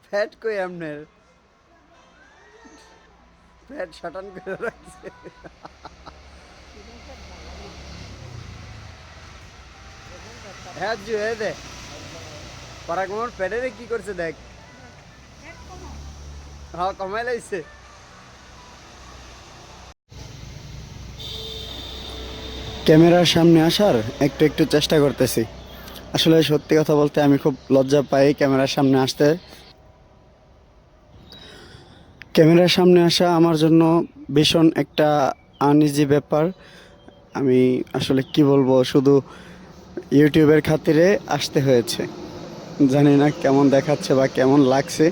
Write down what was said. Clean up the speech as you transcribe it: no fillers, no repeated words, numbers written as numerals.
Fat কই আপনার? Fat শাটান করে রাখছে। হ্যাঁ জু এ দে পরাগমন প্যাডে কি করছে দেখ। হ্যাঁ কমাই লাইছে। ক্যামেরার সামনে আসার একটু একটু চেষ্টা করতেছি। আসলে সত্যি কথা বলতে আমি খুব লজ্জা পাই ক্যামেরার সামনে আসতে। ক্যামেরার সামনে আসা আমার জন্য ভীষণ একটা আনইজি ব্যাপার। আমি আসলে কি বলবো, শুধু ইউটিউবের খাতিরে আসতে হয়েছে। জানি না কেমন দেখাচ্ছে বা কেমন লাগছে,